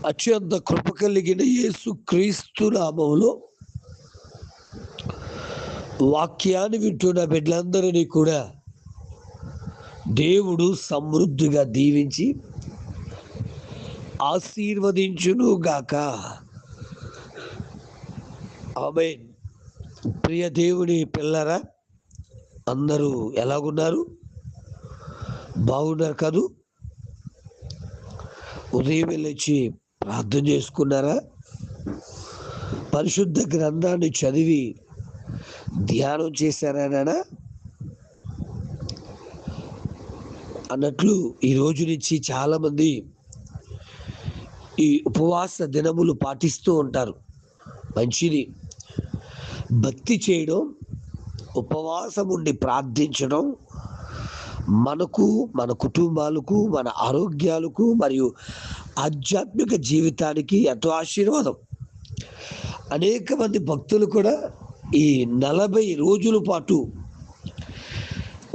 అత్యంత కృప కలిగిన యేసు క్రీస్తు నామములో వాక్యాన్ని వింటున్న బిడ్డలందరినీ కూడా దేవుడు సమృద్ధిగా దీవించి ఆశీర్వదించును గాక. ఆమేన్. ప్రియ దేవుని పిల్లరా, అందరూ ఎలాగున్నారు? బాగున్నారు కదూ? ఉదయం వెళ్ళొచ్చి ప్రార్థన చేసుకున్నారా? పరిశుద్ధ గ్రంథాన్ని చదివి ధ్యానం చేశారా నాన్న? అన్నట్లు ఈ రోజు నుంచి చాలామంది ఈ ఉపవాస దినములు పాటిస్తూ ఉంటారు. మంచిది. భక్తి చేయడం, ఉపవాసం ఉండి ప్రార్థించడం మనకు, మన కుటుంబాలకు, మన ఆరోగ్యాలకు మరియు ఆధ్యాత్మిక జీవితానికి ఎంతో ఆశీర్వాదం. అనేక మంది భక్తులు కూడా ఈ 40 రోజుల పాటు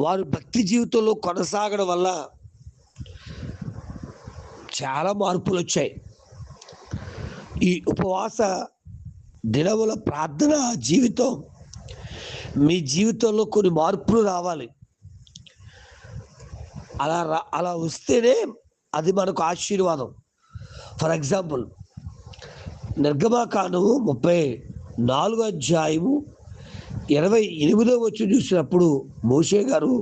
వారు భక్తి జీవితంలో కొనసాగడం వల్ల చాలా మార్పులు వచ్చాయి. ఈ ఉపవాస దినముల ప్రార్థన జీవితం మీ జీవితంలో కొన్ని మార్పులు రావాలి. అలా వస్తేనే అది మనకు ఆశీర్వాదం. ఫర్ ఎగ్జాంపుల్, నిర్గమకాండము 34వ అధ్యాయము 28వ వచనం చూసినప్పుడు మోషే గారు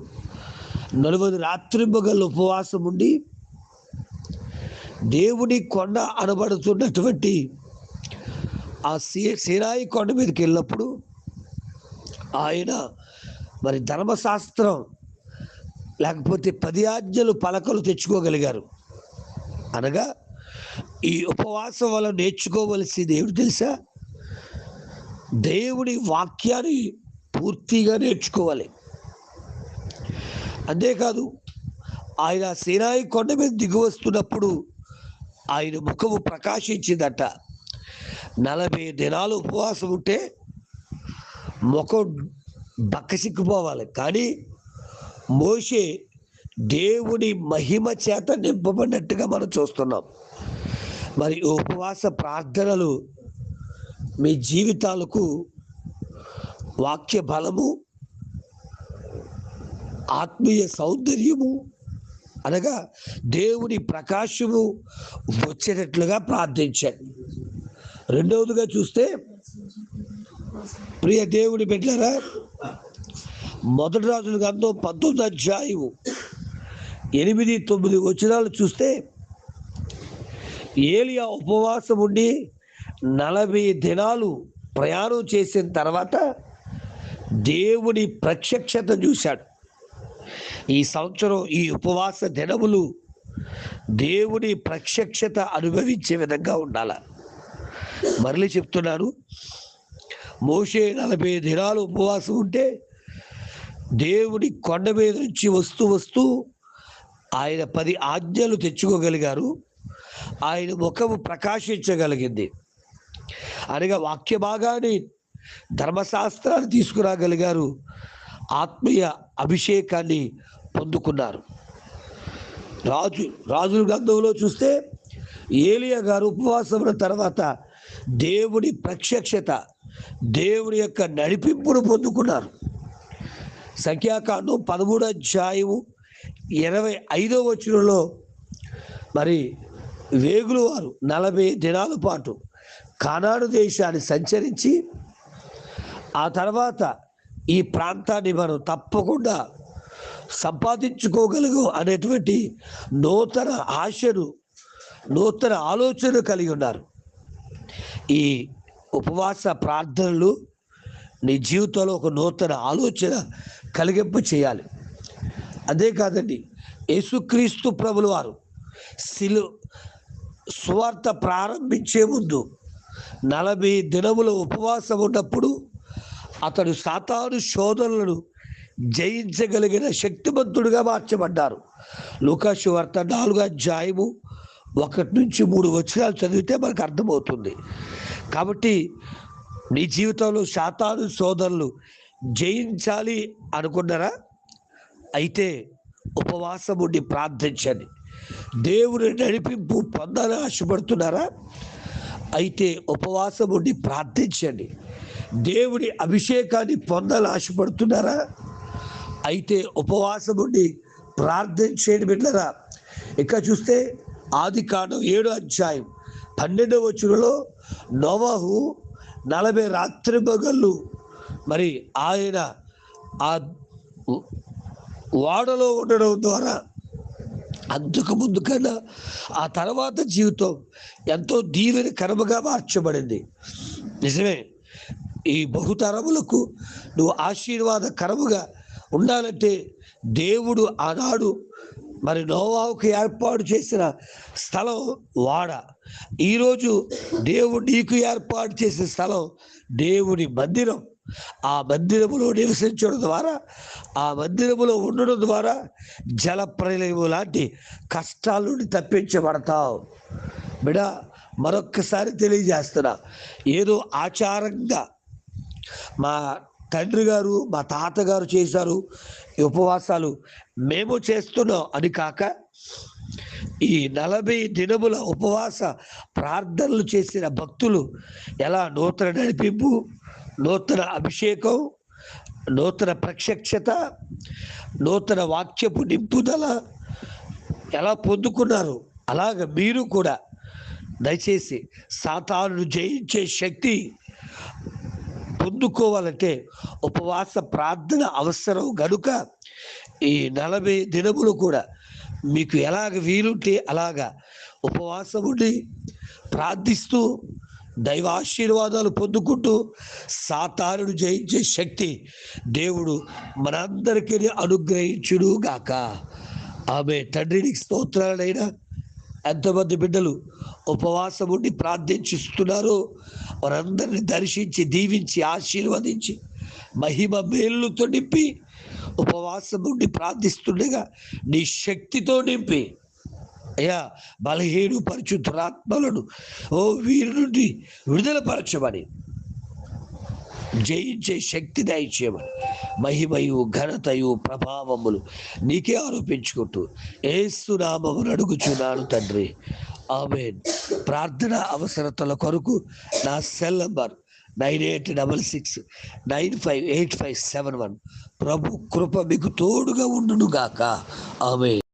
40 రాత్రింబగళ్ళు ఉపవాసం ఉండి దేవుని కొండ అనబడుతున్నటువంటి ఆ సీనాయి కొండ మీదకి వెళ్ళినప్పుడు ఆయన మరి ధర్మశాస్త్రం లేకపోతే 10 ఆజ్ఞలు పలకలు తెచ్చుకోగలిగారు. అనగా ఈ ఉపవాసం వల్ల నేర్చుకోవలసింది ఏమిటి తెలుసా? దేవుని వాక్యాన్ని పూర్తిగా నేర్చుకోవాలి. అంతేకాదు, ఆయన సీనాయి కొండ మీద దిగి వస్తున్నప్పుడు ఆయన ముఖము ప్రకాశించిందట. 40 దినాలు ఉపవాసం ఉంటే ముఖం బక్కసిక్కిపోవాలి. కానీ మోషే దేవుని మహిమ చేత నింపబడినట్టుగా మనం చూస్తున్నాం. మరి ఉపవాస ప్రార్థనలు మీ జీవితాలకు వాక్య బలము, ఆత్మీయ సౌందర్యము అనగా దేవుని ప్రకాశము వచ్చేటట్లుగా ప్రార్థించండి. రెండవదిగా చూస్తే, ప్రియ దేవుని బిడ్డలారా, మొదటి రాజుల గ్రంథం 19వ అధ్యాయము 8-9 వచనాలు చూస్తే, ఏలియా ఉపవాసం ఉండి 40 దినాలు ప్రయాణం చేసిన తర్వాత దేవుని ప్రత్యక్షత చూశాడు. ఈ సంవత్సరం ఈ ఉపవాస దినములు దేవుని ప్రత్యక్షత అనుభవించే విధంగా ఉండాలి. మరలి చెప్తున్నాను, మోషే 40 దినాలు ఉపవాసం ఉంటే దేవుని కొండ మీద నుంచి వస్తూ ఆయన 10 ఆజ్ఞలు తెచ్చుకోగలిగారు. ఆయన ముఖము ప్రకాశించగలిగింది. అనగా వాక్య భాగాన్ని, ధర్మశాస్త్రాన్ని తీసుకురాగలిగారు. ఆత్మీయ అభిషేకాన్ని పొందుకున్నారు. రాజుల గ్రంథంలో చూస్తే ఏలియా గారు ఉపవాసం తర్వాత దేవుని ప్రత్యక్షత, దేవుని యొక్క నడిపింపును పొందుకున్నారు. సంఖ్యాకాండం 13వ అధ్యాయము 25వ వచనంలో మరి వేగులు వారు 40 దినాల పాటు కానాను దేశాన్ని సంచరించి ఆ తర్వాత ఈ ప్రాంతాన్ని మనం తప్పకుండా సంపాదించుకోగలుగు అనేటువంటి నూతన ఆశను, నూతన ఆలోచన కలిగి ఉన్నారు. ఈ ఉపవాస ప్రార్థనలు నీ జీవితంలో ఒక నూతన ఆలోచన కలిగింప చేయాలి. అదే కాదండి, యేసుక్రీస్తు ప్రభుల వారు సువార్త ప్రారంభించే ముందు 40 దినముల ఉపవాసం ఉన్నప్పుడు అతడు సాతాను శోధనలను జయించగలిగిన శక్తిమంతుడిగా మార్చబడ్డారు. లూకా సువార్త 4వ అధ్యాయము 1-3 వచనాలు చదివితే మనకు అర్థమవుతుంది. కాబట్టి నీ జీవితంలో సాతాను శోధనలు జయించాలి అనుకున్నారా? అయితే ఉపవాసం ఉండి ప్రార్థించండి. దేవుని నడిపింపు పొందాలని ఆశపడుతున్నారా? అయితే ఉపవాసం ఉండి ప్రార్థించండి. దేవుని అభిషేకాన్ని పొందాలని ఆశపడుతున్నారా? అయితే ఉపవాసం ఉండి ప్రార్థించండి బిడ్డలారా. ఇక చూస్తే ఆదికాండం 7:12 నోవహు 40 రాత్రి పగళ్ళు మరి ఆయన ఆ ఓడలో ఉండడం ద్వారా అంతకు ముందు కన్నా ఆ తర్వాత జీవితం ఎంతో దీవెనకరముగా మార్చబడింది. నిజమే, ఈ బహుతరములకు నువ్వు ఆశీర్వాదకరముగా ఉండాలంటే దేవుడు ఆనాడు మరి నోవాహుకు ఏర్పాటు చేసిన స్థలం వాడ. ఈరోజు దేవుడు నీకు ఏర్పాటు చేసిన స్థలం దేవుని మందిరం. ఆ మందిరములో నివసించడం ద్వారా, ఆ మందిరములో ఉండడం ద్వారా జలప్రలయము లాంటి కష్టాల నుండి తప్పించబడతావు. బిడ, మరొక్కసారి తెలియజేస్తున్నా, ఏదో ఆచారంగా మా తండ్రి గారు మా తాతగారు చేశారు ఈ ఉపవాసాలు మేము చేస్తున్నాం అని కాక, ఈ 40 దినముల ఉపవాస ప్రార్థనలు చేసిన భక్తులు ఎలా నూతన నడిపింపు, నూతన అభిషేకం, నూతన ప్రత్యక్షత, నూతన వాక్యపు నింపుదల ఎలా పొందుకున్నారు, అలాగ మీరు కూడా దయచేసి సాతానును జయించే శక్తి పొందుకోవాలంటే ఉపవాస ప్రార్థన అవసరం గనుక ఈ 40 దినములు కూడా మీకు ఎలాగ వీలుంటే అలాగా ఉపవాసం ఉండి ప్రార్థిస్తూ దైవాశీర్వాదాలు పొందుకుంటూ సాతానును జయించే శక్తి దేవుడు మనందరికీ అనుగ్రహించును గాక. ఆమె తండ్రి నీకు స్తోత్రాలైనా. ఎంతమంది బిడ్డలు ఉపవాసం ఉండి ప్రార్థించిస్తున్నారో వారందరిని దర్శించి దీవించి ఆశీర్వదించి మహిమ మేలుతో నింపి, ఉపవాసం ఉండి ప్రార్థిస్తుండగా నీ శక్తితో నింపి, అయ్యా బలహీను పరిశుద్ధాత్మలను వీరి నుండి విడుదలపరచమని, జయించే శక్తి దయచేయమని, మహిమయు ఘనతయు ప్రభావములు నీకే ఆరోపించుకుంటూ యేసు నామమున అడుగుచున్నాను తండ్రి, ఆమేన్. ప్రార్థన అవసరతల కొరకు నా సెల్ నంబర్ 9866958571. ప్రభు కృప మీకు తోడుగా ఉండును గాక. ఆమేన్.